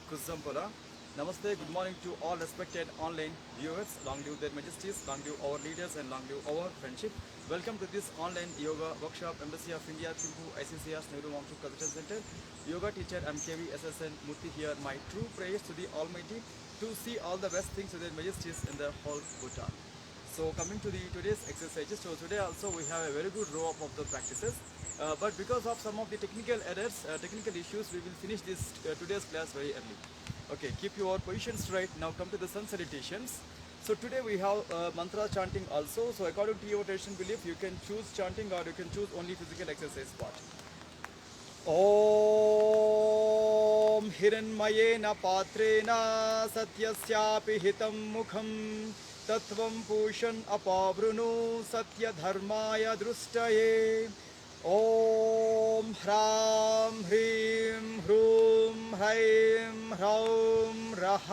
Kuzampala. Namaste, good morning to all respected online viewers. Long live their majesties, long live our leaders, and long live our friendship. Welcome to this online yoga workshop, Embassy of India, Thimpu, ICCS, Nehru Wangchuk Cultural Center. Yoga teacher MKV SSN Murthy here. My true praise to the Almighty to see all the best things to their majesties in the whole Bhutan. So coming to the today's exercises, so today also we have a very good row up of the practices. But because of some of the technical errors, technical issues, we will finish this today's class very early. Okay, keep your position straight. Now come to the sun salutations. So today we have mantra chanting also. So according to your tradition belief, you can choose chanting or you can choose only physical exercise part. ॐ हिरण्मयेन पात्रेण सत्यस्यापि हितं मुखं तत्त्वं पूषन् अपावृणु सत्यधर्माय दृष्टये ॐ ह्रां ह्रीं ह्रूं ह्रैं ह्रौं रः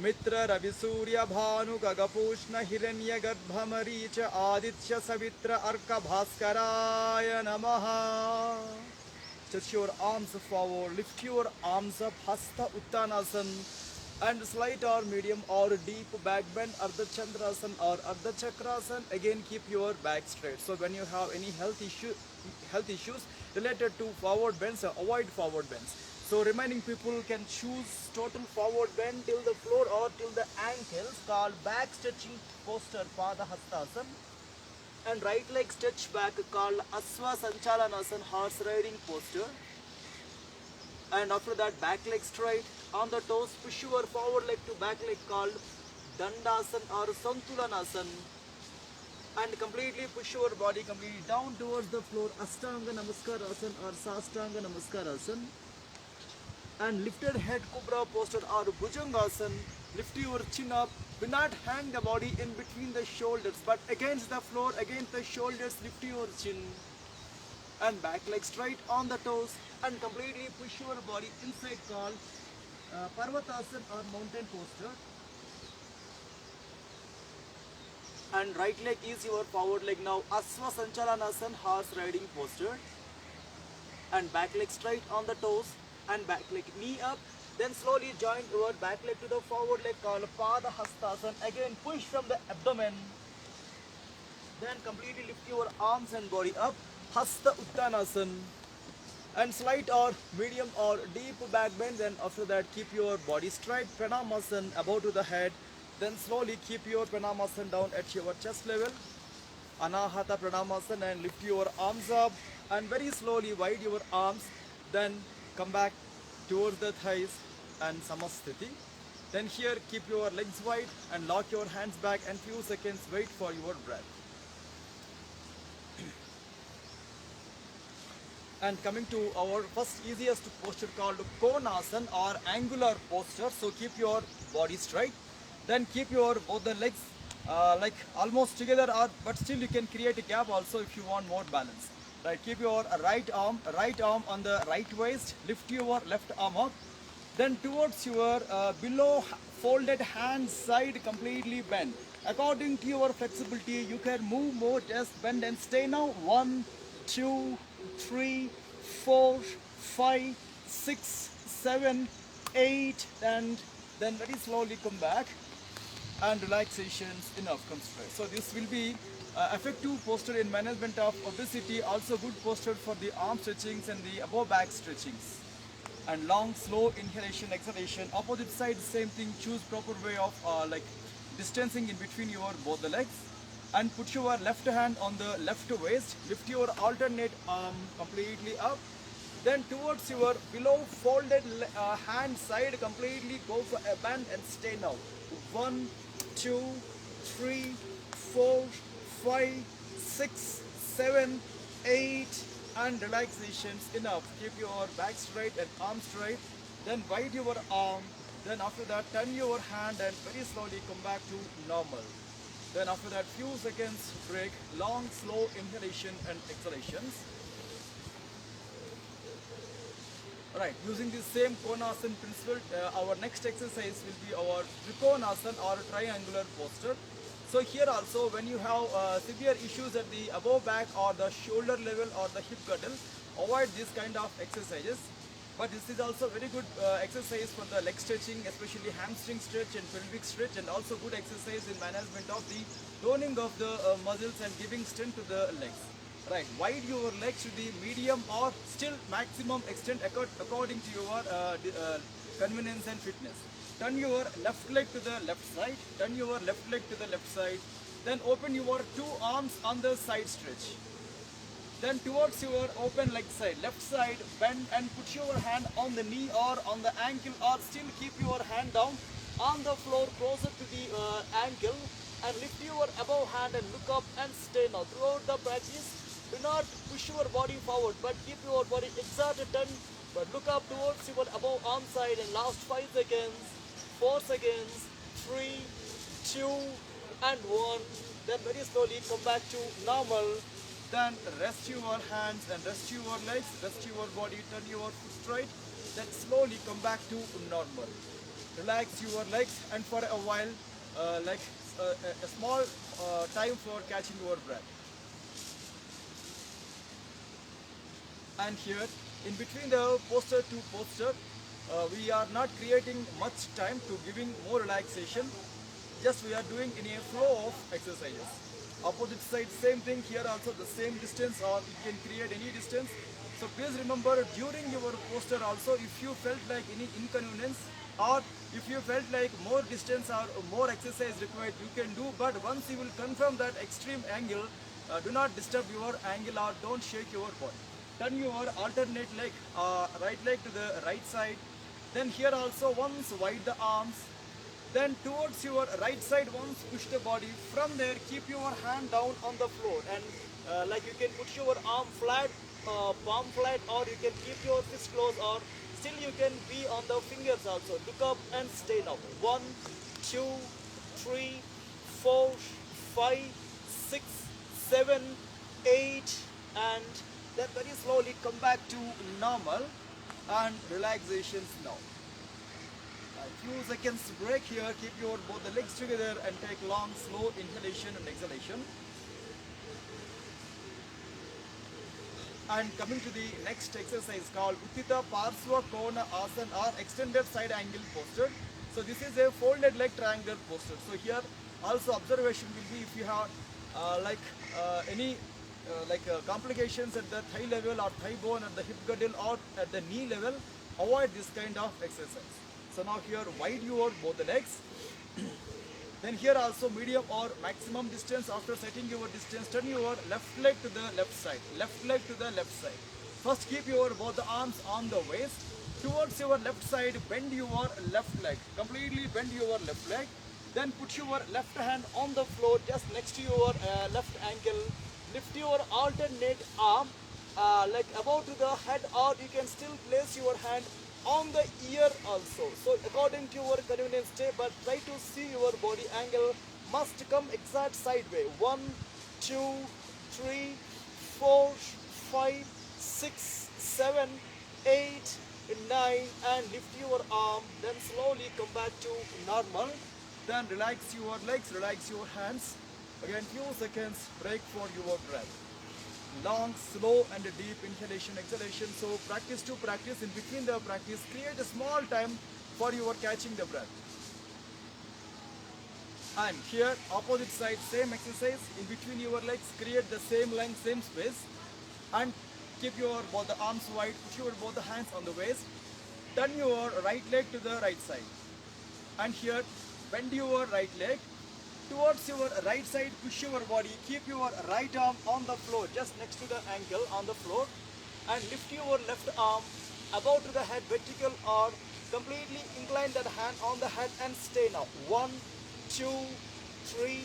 मित्ररविसूर्यभानुगगपूष्ण हिरण्यगर्भमरीच आदित्य सवित्र अर्कभास्कराय नमः. Stretch your arms forward, lift your arms up, Hasta Uttanasana, and slight or medium or deep back bend, Ardha Chandrasana or Ardha Chakrasana. Again, keep your back straight. So when you have any health issues related to forward bends, avoid forward bends. So remaining people can choose total forward bend till the floor or till the ankles, called back stretching posture, Pada Hastasana. And right leg stretch back, called Asva Sanchalanasana, horse riding posture. And after that, back leg straight on the toes, push your forward leg to back leg, called Dandasana or Santulanasana. And completely push your body completely down towards the floor, Ashtanga Namaskarasana or Sastanga Namaskarasana. And lifted head Cobra posture or Bhujangasana. Lift your chin up. Do not hang the body in between the shoulders, but against the floor, against the shoulders, lift your chin. And back leg straight on the toes. And completely push your body inside, called Parvatasana or mountain posture. And right leg is your forward leg now, Asva Sanchalanasana, horse riding posture. And back leg straight on the toes. And back leg knee up. Then slowly join your back leg to the forward leg, called Pada Hastasana. Again push from the abdomen. Then completely lift your arms and body up, Hasta Uttanasana. And slight or medium or deep back bend. Then after that, keep your body straight, Pranamasana above to the head. Then slowly keep your Pranamasana down at your chest level, Anahata Pranamasana, and lift your arms up. And very slowly wide your arms. Then come back towards the thighs and Samasthiti. Then here keep your legs wide and lock your hands back, and few seconds wait for your breath. And coming to our first easiest posture, called Konasana or angular posture. So keep your body straight. Then keep your both the legs like almost together, but still you can create a gap also if you want more balance. Right, keep your right arm on the right waist. Lift your left arm up. Then towards your below folded hand side, completely bend. According to your flexibility, you can move more, just bend and stay now. 1, 2, 3, 4, 5, 6, 7, 8, and then very slowly come back. And relaxations enough, come straight. So this will be effective posture in management of obesity, also good posture for the arm stretchings and the above back stretchings. And long slow inhalation, exhalation. Opposite side, same thing. Choose proper way of like distancing in between your both the legs. And put your left hand on the left waist. Lift your alternate arm completely up. Then towards your below folded hand side, completely go for a bend and stay now. 1, 2, 3, 4, 5, 6, 7, 8, and relaxations enough. Keep your back straight and arm straight. Then wide your arm. Then after that, turn your hand and very slowly come back to normal. Then after that, few seconds break, long slow inhalation and exhalations. Right, using the same Konasana principle, our next exercise will be our Trikonasana or triangular posture. So here also, when you have severe issues at the above back or the shoulder level or the hip girdle, avoid this kind of exercises. But this is also very good exercise for the leg stretching, especially hamstring stretch and pelvic stretch, and also good exercise in management of the toning of the muscles and giving strength to the legs. Right, wide your legs to the medium or still maximum extent according to your convenience and fitness. Turn your left leg to the left side, turn your left leg to the left side, then open your two arms on the side stretch. Then towards your open leg side, left side, bend and put your hand on the knee or on the ankle, or still keep your hand down on the floor closer to the ankle, and lift your above hand and look up and stay now. Throughout the practice, do not push your body forward, but keep your body exerted, but look up towards your above arm side, and last 5 seconds, 4 seconds, 3, 2 and 1. Then very slowly come back to normal. Then rest your hands and rest your legs, rest your body, turn your foot straight. Then slowly come back to normal. Relax your legs, and for a while, a small time for catching your breath. And here, in between the posture to posture, we are not creating much time to giving more relaxation. Just we are doing in a flow of exercises. Opposite side, same thing. Here also the same distance, or you can create any distance. So please remember, during your posture also, if you felt like any inconvenience, or if you felt like more distance or more exercise required, you can do. But once you will confirm that extreme angle, do not disturb your angle or don't shake your body. Turn your alternate leg, right leg to the right side. Then here also once wide the arms. Then towards your right side, once push the body. From there, keep your hand down on the floor, and like you can put your arm flat, palm flat, or you can keep your fist closed, or still you can be on the fingers also. Look up and stay down. 1, 2, 3, 4, 5, 6, 7, 8, and then very slowly come back to normal and relaxations now. A few seconds break here. Keep your both the legs together and take long, slow inhalation and exhalation. And coming to the next exercise called Uttita Parsva Kona Asana, or extended side angle posture. So this is a folded leg triangular posture. So here also observation will be, if you have any complications at the thigh level or thigh bone, at the hip girdle or at the knee level, avoid this kind of exercise. So now here wide your both the legs. Then here also medium or maximum distance. After setting your distance, turn your left leg to the left side, left leg to the left side. First keep your both the arms on the waist. Towards your left side, bend your left leg, completely bend your left leg. Then put your left hand on the floor just next to your left ankle. Lift your alternate arm like above to the head, or you can still place your hand on the ear also. So according to your convenience, stay, but try to see your body angle must come exact sideways. 1, 2, 3, 4, 5, 6, 7, 8, 9, and lift your arm. Then slowly come back to normal. Then relax your legs, relax your hands. Again few seconds break for your breath. Long, slow and deep inhalation, exhalation. So practice to practice. In between the practice, create a small time for your catching the breath. And here opposite side, same exercise. In between your legs, create the same length, same space, and keep your both the arms wide. Put your both the hands on the waist. Turn your right leg to the right side, and here bend your right leg. Towards your right side, push your body, keep your right arm on the floor, just next to the ankle on the floor, and lift your left arm above to the head, vertical, or completely incline that hand on the head and stay now. 1, 2, 3,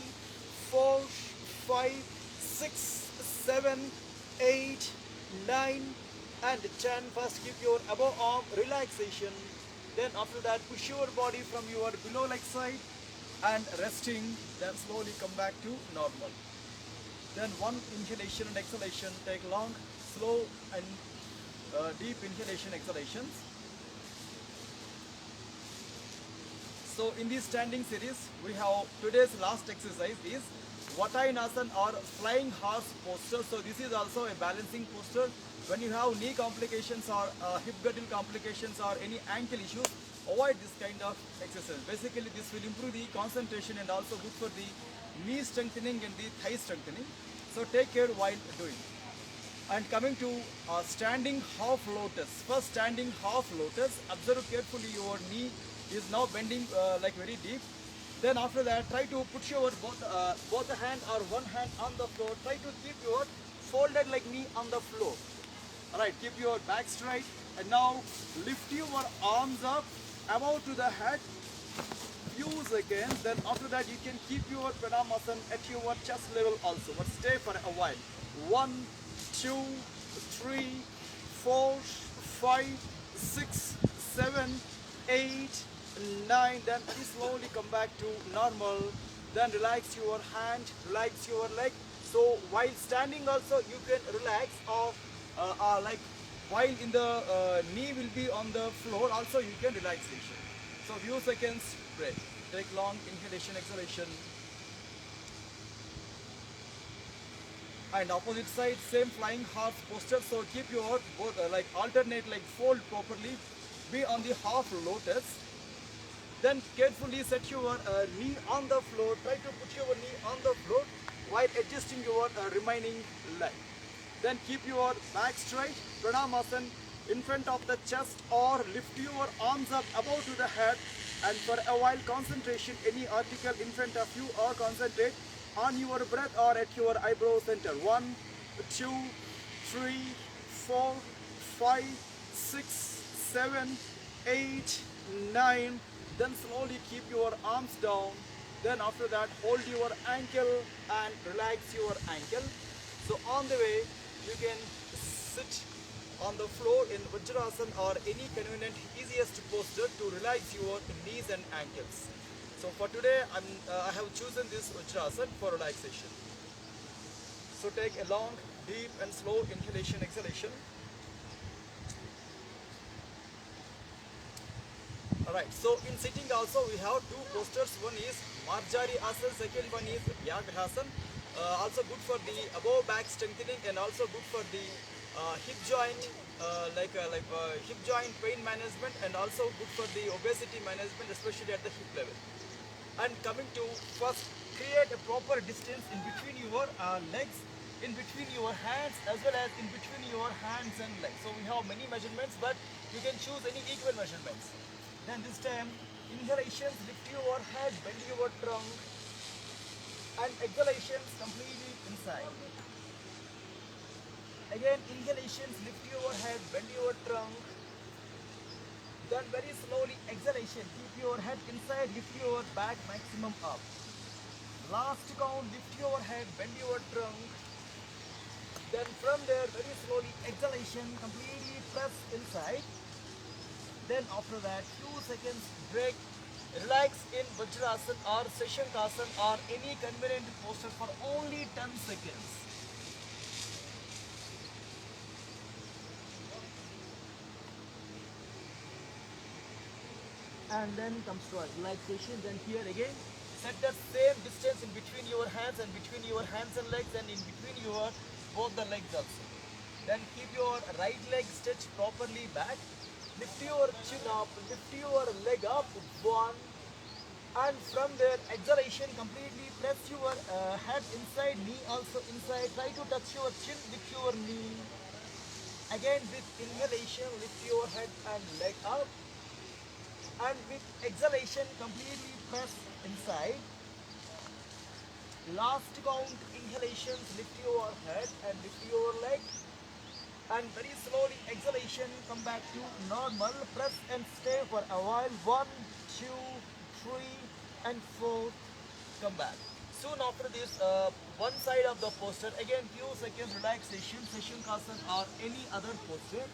4, 5, 6, 7, 8, 9, and 10. First keep your above arm relaxation. Then after that, push your body from your below leg side and resting, then slowly come back to normal. Then one inhalation and exhalation. Take long, slow and deep inhalation, exhalations. So in this standing series, we have today's last exercise is Vatayanasan or flying horse posture. So this is also a balancing posture. When you have knee complications or hip girdle complications or any ankle issues, avoid this kind of exercise. Basically, this will improve the concentration and also good for the knee strengthening and the thigh strengthening. So take care while doing. And coming to standing half lotus. First, standing half lotus. Observe carefully your knee is now bending like very deep. Then after that, try to put your both the hand or one hand on the floor. Try to keep your folded like knee on the floor. Alright, keep your back straight. And now lift your arms up above to the head. Few seconds. Then after that, you can keep your Pranamasan at your chest level also. But stay for a while. 1, 2, 3, 4, 5, 6, 7, 8, 9. Then very slowly come back to normal. Then relax your hand, relax your leg. So while standing also you can relax or like while in the knee will be on the floor also you can relaxation. So few seconds break. Take long inhalation, exhalation. And opposite side, same flying half posture. So keep your both like alternate, like fold properly. Be on the half lotus. Then carefully set your knee on the floor. Try to put your knee on the floor while adjusting your remaining leg. Then keep your back straight. Pranamasan in front of the chest or lift your arms up above to the head. And for a while concentration any article in front of you or concentrate on your breath or at your eyebrow center. 1, 2, 3, 4, 5, 6, 7, 8, 9. Then slowly keep your arms down. Then after that hold your ankle and relax your ankle. So on the way you can sit on the floor in Vajrasana or any convenient easiest posture to relax your knees and ankles. So for today I have chosen this Vajrasana for relaxation. So take a long, deep and slow inhalation, exhalation. Alright, so in sitting also we have two postures. One is Marjari Asana, second one is Vyagrasana. Also good for the above back strengthening and also good for the hip joint, hip joint pain management and also good for the obesity management, especially at the hip level. And coming to first, create a proper distance in between your legs, in between your hands as well as in between your hands and legs. So we have many measurements, but you can choose any equal measurements. Then this time, inhalations, lift your head, bend your trunk, and exhalations completely inside. Again, inhalations, lift your head, bend your trunk. Then very slowly exhalation, keep your head inside, lift your back maximum up. Last count, lift your head, bend your trunk. Then from there, very slowly exhalation, completely press inside. Then after that, few seconds break, relax in Vajrasana or Seshankasana or any convenient posture for only 10 seconds. And then comes to a relaxation. Then here again, set the same distance in between your hands and between your hands and legs and in between your both the legs also. Then keep your right leg stretched properly back. Lift your chin up, lift your leg up, 1. And from there, exhalation, completely press your head inside, knee also inside. Try to touch your chin with your knee. Again with inhalation, lift your head and leg up. And with exhalation, completely press inside. Last count, inhalations, lift your head and lift your leg. And very slowly exhalation, come back to normal, press and stay for a while. 1, 2, 3 and 4, come back. Soon after this, one side of the posture, again few seconds relaxation, Seshankasana or any other posture.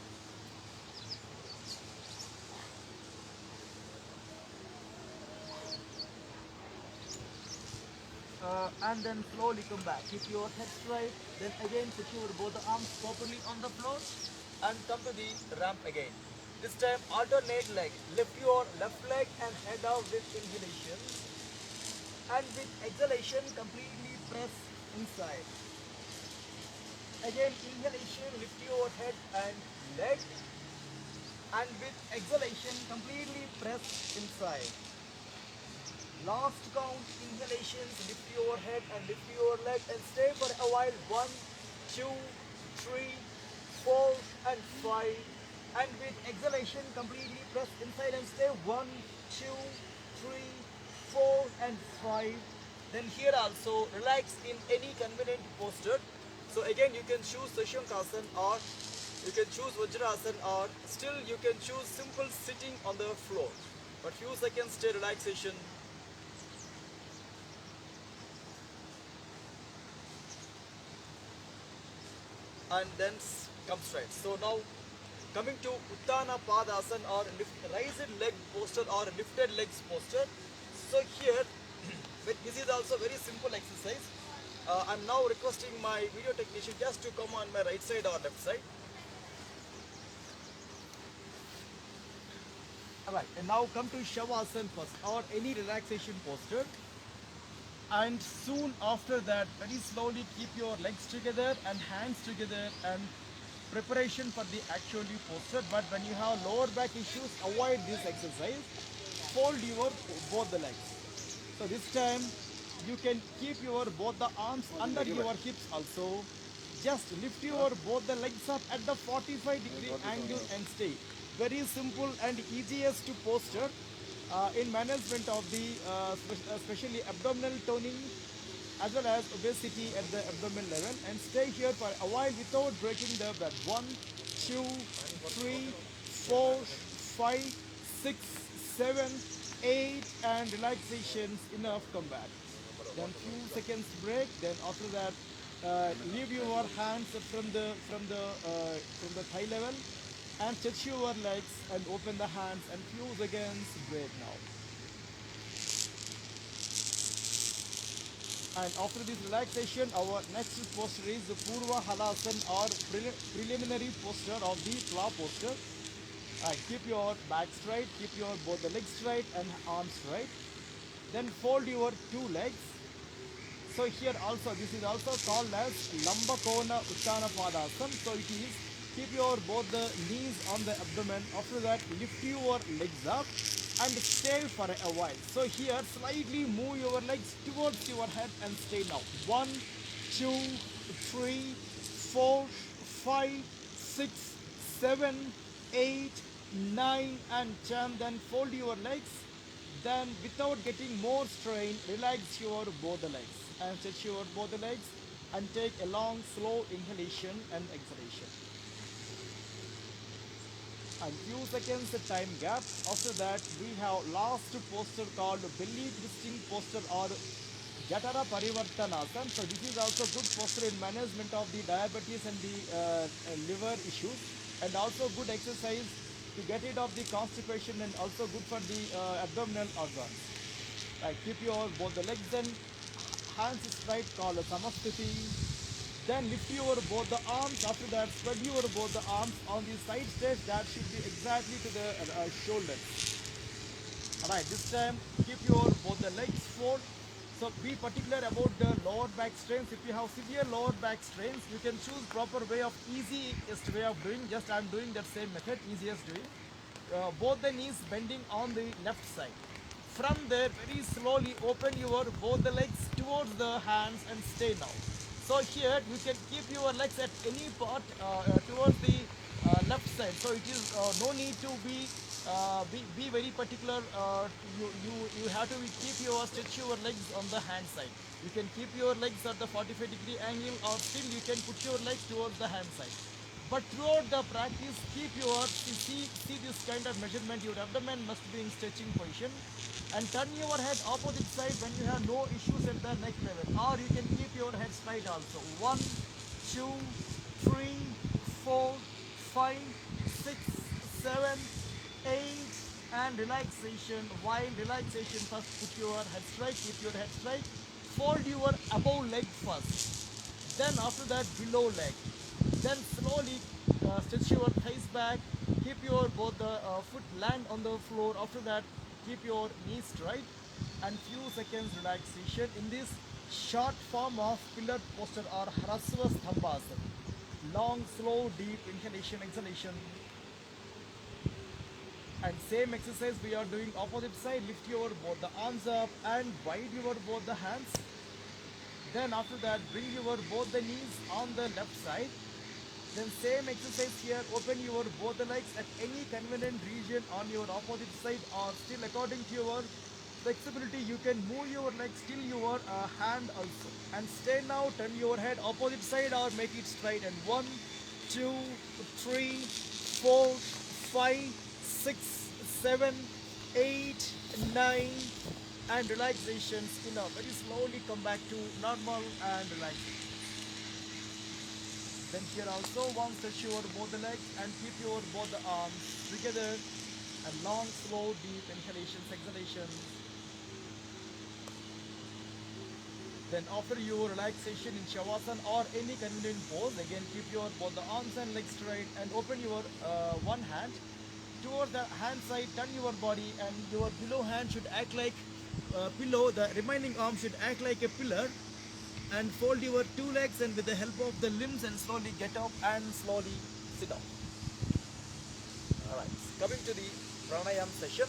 And then slowly come back. Keep your head straight. Then again secure both the arms properly on the floor and come to the ramp again. This time alternate leg. Lift your left leg and head out with inhalation. And with exhalation completely press inside. Again, inhalation, lift your head and leg, and with exhalation, completely press inside. Last count, inhalations, lift your head and lift your leg and stay for a while. 1, 2, 3, 4 and 5. And with exhalation, completely press inside and stay. 1, 2, 3, 4 and 5. Then here also relax in any convenient posture. So again you can choose Shashankasan, or you can choose Vajrasan, or still you can choose simple sitting on the floor. But few seconds stay relaxation. And then come straight. So now coming to Uttana Padasana, or raised leg posture or lifted legs posture. So here but this is also very simple exercise. I'm now requesting my video technician just to come on my right side or left side. Alright, and now come to Shavasana first, or any relaxation posture. And soon after that, very slowly keep your legs together and hands together, and preparation for the actually posture. But when you have lower back issues, avoid this exercise. Fold your both the legs. So this time you can keep your both the arms under your hips also. Just lift your both the legs up at the 45-degree angle and stay. Very simple and easiest to posture in management of the especially abdominal toning as well as obesity at the abdomen level, and stay here for a while without breaking the breath. 1, 2, 3, 4, 5, 6, 7, 8 and relaxations, enough, come back. Then few seconds break. Then after that leave your hands from the thigh level and touch your legs and open the hands and few seconds break now. And after this relaxation, our next posture is the Purva Halasana, or preliminary posture of the plow posture. Keep your back straight, keep your both the legs straight and arms straight. Then fold your two legs. So here also, this is also called as Lambakona Uttana Padasana. So it is, keep your both the knees on the abdomen. After that, lift your legs up and stay for a while. So here, slightly move your legs towards your head and stay now. 1, 2, 3, 4, 5, 6, 7, 8, 9 and 10. Then fold your legs. Then without getting more strain, relax your both the legs and stretch your both the legs and take a long slow inhalation and exhalation. And few seconds time gap. After that we have last posture called belly twisting posture, or Jatara Parivartanasana. So this is also good posture in management of the diabetes and the liver issues, and also good exercise to get rid of the constipation, and also good for the abdominal organs. Keep your both the legs and hands straight, called Samasthiti. Then lift your both the arms. After that, spread your both the arms on the side stretch. That should be exactly to the shoulders. Alright, this time keep your both the legs fold. So be particular about the lower back strains. If you have severe lower back strains, you can choose proper way of easiest way of doing. Just I am doing that same method, easiest doing. Both the knees bending on the left side. From there, very slowly open your both the legs towards the hands and stay now. So here you can keep your legs at any part towards the left side. So it is no need to be very particular. You have to keep your stretch your legs on the hand side. You can keep your legs at the 45-degree angle, or still you can put your legs towards the hand side. But throughout the practice, keep your see this kind of measurement. Your abdomen must be in stretching position, and turn your head opposite side when you have no issues at the neck level, or you can keep your head straight also. 1, 2, 3, 4, 5, 6, 7, 8 and relaxation. While relaxation, first put your head straight, keep your head straight, fold your above leg first, then after that below leg, then slowly stretch your thighs back, keep your both the foot land on the floor. After that, keep your knees straight and few seconds relaxation in this short form of pillar posture or Hrasva Stambhasana. long, slow, deep inhalation, exhalation. And same exercise we are doing opposite side. Lift your both the arms up and wide your both the hands. Then after that, bring your both the knees on the left side. Then same exercise here, open your both the legs at any convenient region on your opposite side, or still according to your flexibility you can move your legs till your hand also. And stay now, turn your head opposite side or make it straight. And 1, 2, 3, 4, 5, 6, 7, 8, 9, and relaxations enough. Very slowly come back to normal and relax. Then here also once touch your both the legs and keep your both the arms together, and long, slow, deep inhalations, exhalations. Then after your relaxation in Shavasana or any convenient pose, again keep your both the arms and legs straight and open your one hand toward the hand side, turn your body, and your below hand should act like pillow. The remaining arm should act like a pillar, and fold your two legs, and with the help of the limbs and slowly get up and slowly sit down. Alright, coming to the pranayam session.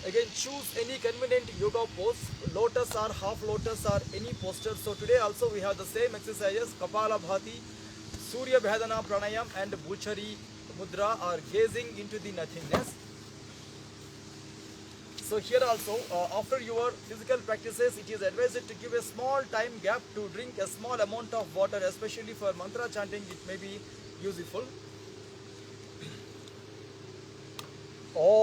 Again, choose any convenient yoga pose, lotus or half lotus or any posture. So today also we have the same exercises, Kapala Bhati, Surya Bhedana Pranayam and Bhuchari Mudra, or gazing into the nothingness. So here also, after your physical practices, it is advised to give a small time gap to drink a small amount of water, especially for mantra chanting. It may be useful. Om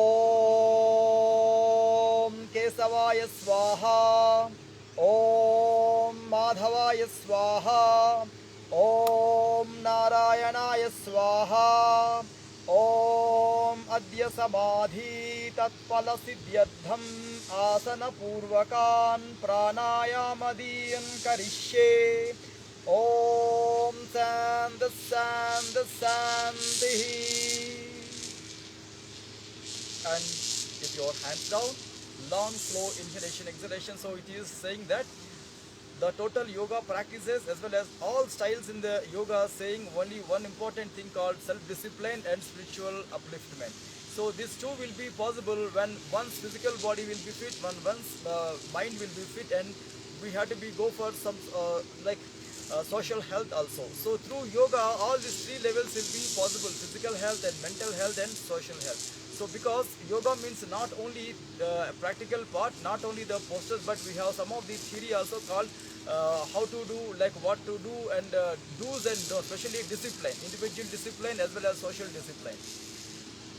Kesavaya Swaha, Om Madhavaya Swaha, Om Narayanaya Swaha, Om Adya Samadhi Tatpala Siddhyartham Asana Purvakan Pranayamadiyan Karishye. Om Sandha Sandha Sandhi. And keep your hands down. Long, slow inhalation, exhalation. So it is saying that the total yoga practices as well as all styles in the yoga saying only one important thing called self-discipline and spiritual upliftment. So these two will be possible when one's physical body will be fit, when one's mind will be fit, and we have to go for some social health also. So through yoga, all these three levels will be possible: physical health and mental health and social health. So because yoga means not only the practical part, not only the postures, but we have some of the theory also called how to do, like what to do, and do's and don'ts, especially discipline, individual discipline as well as social discipline.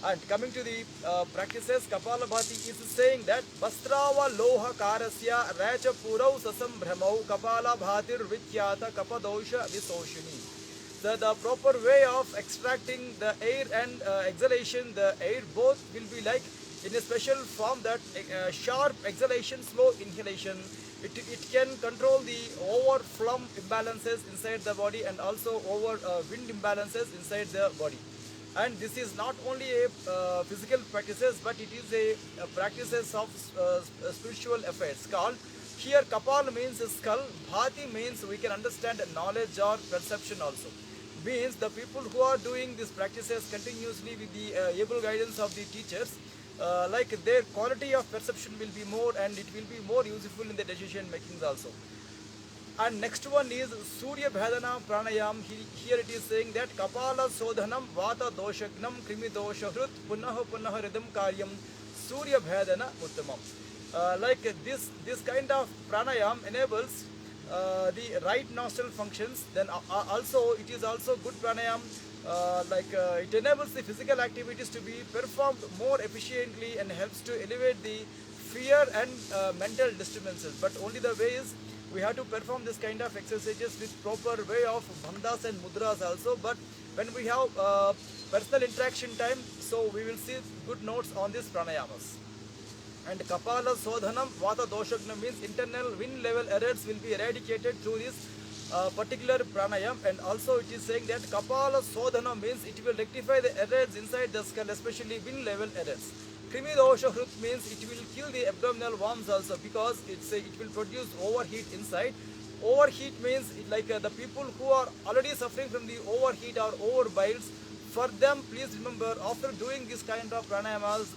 And coming to the practices, Kapalabhati is saying that Vastrava Loha Karasya Racha Purau Sasam Brahmau Kapalabhatir Vityata Kapadosha Visoshini. The proper way of extracting the air and exhalation, the air both will be like in a special form, that sharp exhalation, slow inhalation. It can control the over-phlegm imbalances inside the body and also over wind imbalances inside the body. And this is not only a physical practices, but it is a practices of spiritual affairs called. Here Kapal means skull, Bhati means we can understand knowledge or perception also. Means the people who are doing these practices continuously with the able guidance of the teachers, like their quality of perception will be more, and it will be more useful in the decision making also. And next one is Surya Bhedana Pranayam. Here it is saying that Kapala Sodhanam Vata Doshagnam Krimi Doshahrut Punaha Punaha Ridam Karyam Surya Bhedana Uttamam. Like this kind of pranayam enables the right nostril functions. Then also it is also good pranayam. It enables the physical activities to be performed more efficiently and helps to elevate the fear and mental disturbances. But only the way is we have to perform this kind of exercises with proper way of bandhas and mudras also. But when we have personal interaction time, so we will see good notes on these pranayamas. And Kapala Sodhanam Vata Doshagna means internal wind level errors will be eradicated through this particular pranayam. And also it is saying that Kapala Sodhana means it will rectify the errors inside the skull, especially wind level errors. Krimi dosha hrut means it will kill the abdominal worms also, because it will produce overheat inside. Overheat means the people who are already suffering from the overheat or overbiles, for them, please remember, after doing this kind of pranayamas,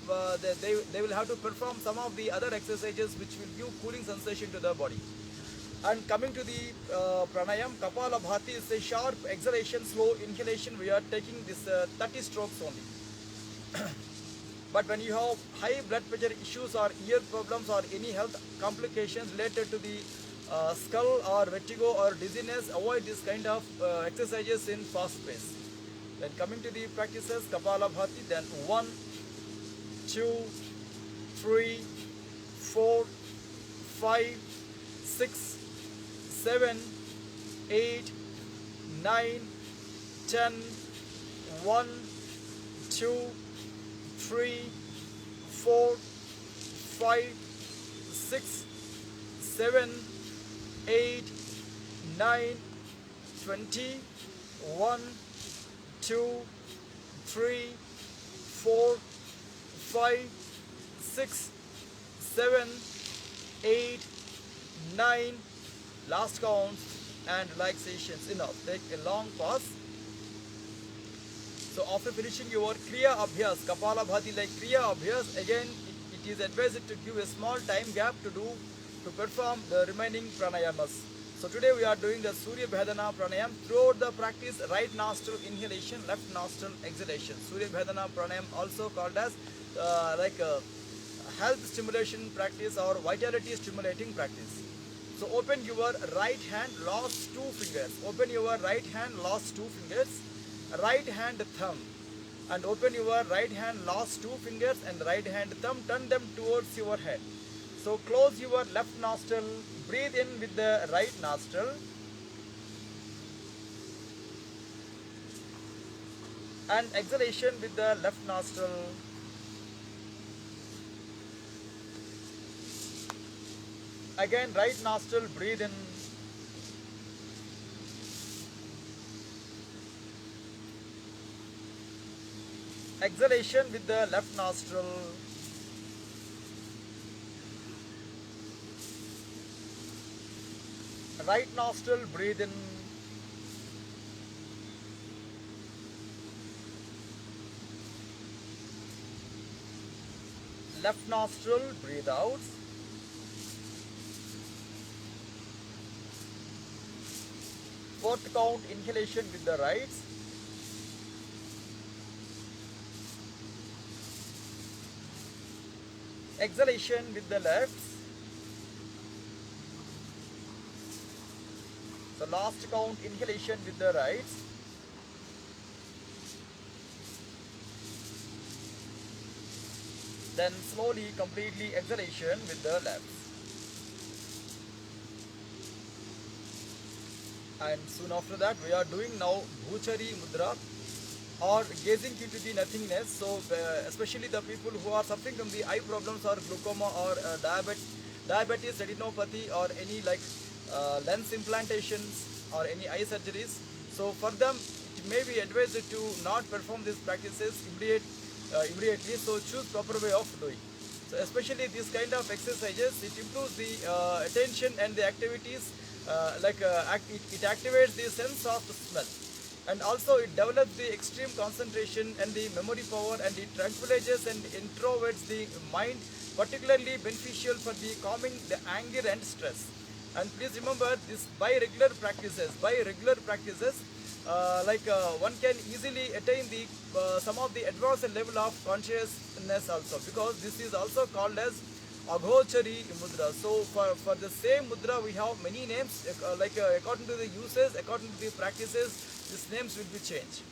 they will have to perform some of the other exercises which will give cooling sensation to the body. And coming to the pranayam, Kapalabhati is a sharp exhalation, slow inhalation. We are taking this 30 strokes only. But when you have high blood pressure issues or ear problems or any health complications related to the skull or vertigo or dizziness, avoid this kind of exercises in fast pace. Then coming to the practices, Kapalabhati, then 1, 2, 3, 4, 5, 6, 7, 8, 9, 10, 1, 2, 3, 4, 5, 6, 7, 8, 9, 20, 1, 2, 3, 4, 5, 6, 7, 8, 9, last count, and relaxations. Enough. Take a long pause. So after finishing your Kriya Abhyas, Kapalabhati like Kriya Abhyas, again it is advised to give a small time gap to perform the remaining pranayamas. So today we are doing the Surya Bhedana pranayam. Throughout the practice, right nostril inhalation, left nostril exhalation. Surya Bhedana pranayam also called as health stimulation practice or vitality stimulating practice. So open your right hand, last two fingers. Open your right hand, last two fingers. Right hand thumb. And open your right hand, last two fingers and right hand thumb. Turn them towards your head. So close your left nostril. Breathe in with the right nostril. And exhalation with the left nostril. Again, right nostril, breathe in. Exhalation with the left nostril. Right nostril, breathe in. Left nostril, breathe out. Fourth count, inhalation with the right. Exhalation with the left. So last count, inhalation with the right. Then slowly, completely exhalation with the left. And soon after that, we are doing now Bhuchari Mudra, or gazing into the nothingness. So especially the people who are suffering from the eye problems or glaucoma or diabetes, retinopathy, or any lens implantations or any eye surgeries. So for them, it may be advised to not perform these practices immediately. So choose proper way of doing. So especially these kind of exercises, it improves the attention and the activities. It activates the sense of smell, and also it develops the extreme concentration and the memory power, and it tranquilizes and introverts the mind, particularly beneficial for the calming the anger and stress. And please remember this, by regular practices, one can easily attain the some of the advanced level of consciousness also, because this is also called as Aghochari Mudra. So for the same mudra we have many names, according to the uses, according to the practices, these names will be changed.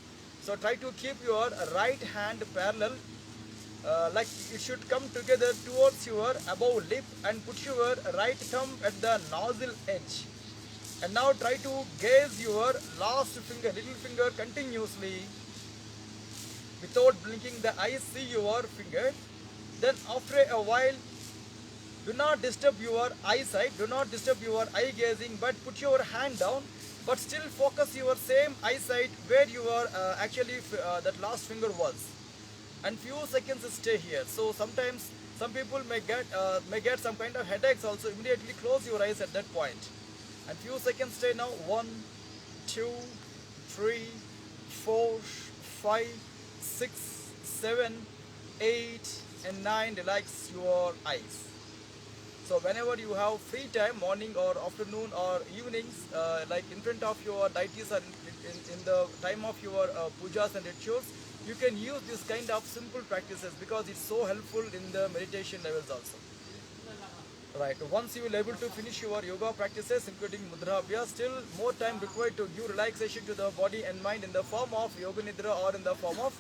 So try to keep your right hand parallel, it should come together towards your above lip, and put your right thumb at the nostril edge. And now try to gaze your last finger, little finger, continuously without blinking the eyes. See your finger. Then after a while, do not disturb your eyesight, do not disturb your eye gazing, but put your hand down, but still focus your same eyesight where your that last finger was. and few seconds stay here. So sometimes some people may get some kind of headaches also. Immediately close your eyes at that point, and few seconds stay now. 1, 2, 3, 4, 5, 6, 7, 8, and 9. Relax your eyes. So whenever you have free time, morning or afternoon or evenings, like in front of your deities or in the time of your pujas and rituals, you can use this kind of simple practices because it's so helpful in the meditation levels also. Right. Once you will able to finish your yoga practices, including mudra abhyas, still more time required to give relaxation to the body and mind in the form of yoga nidra or in the form of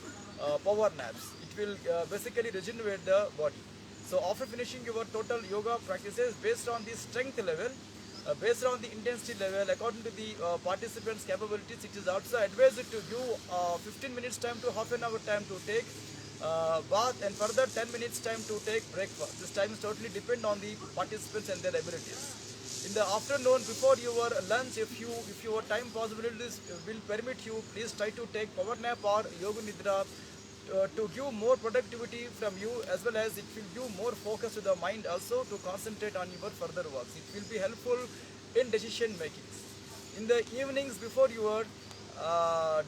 power naps. It will basically regenerate the body. So after finishing your total yoga practices based on the strength level, based on the intensity level, according to the participants' capabilities, it is also advised to give 15 minutes time to half an hour time to take bath, and further 10 minutes time to take breakfast. This time is totally depend on the participants and their abilities. In the afternoon before your lunch, if your time possibilities will permit you, please try to take power nap or yoga nidra to give more productivity from you, as well as it will give more focus to the mind also to concentrate on your further works. It will be helpful in decision making. In the evenings before your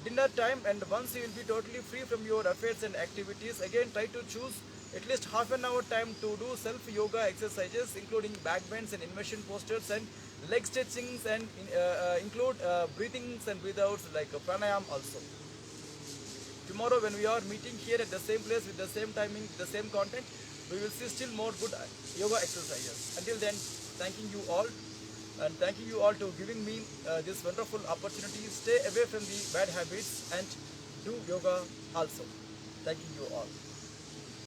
dinner time, and once you will be totally free from your affairs and activities, again try to choose at least half an hour time to do self yoga exercises, including back bends and inversion postures and leg stretchings, and include breathings and breath outs like pranayam also. Tomorrow when we are meeting here at the same place with the same timing, the same content, we will see still more good yoga exercises. Until then, thanking you all, and thanking you all to giving me this wonderful opportunity. Stay away from the bad habits and do yoga also. Thanking you all.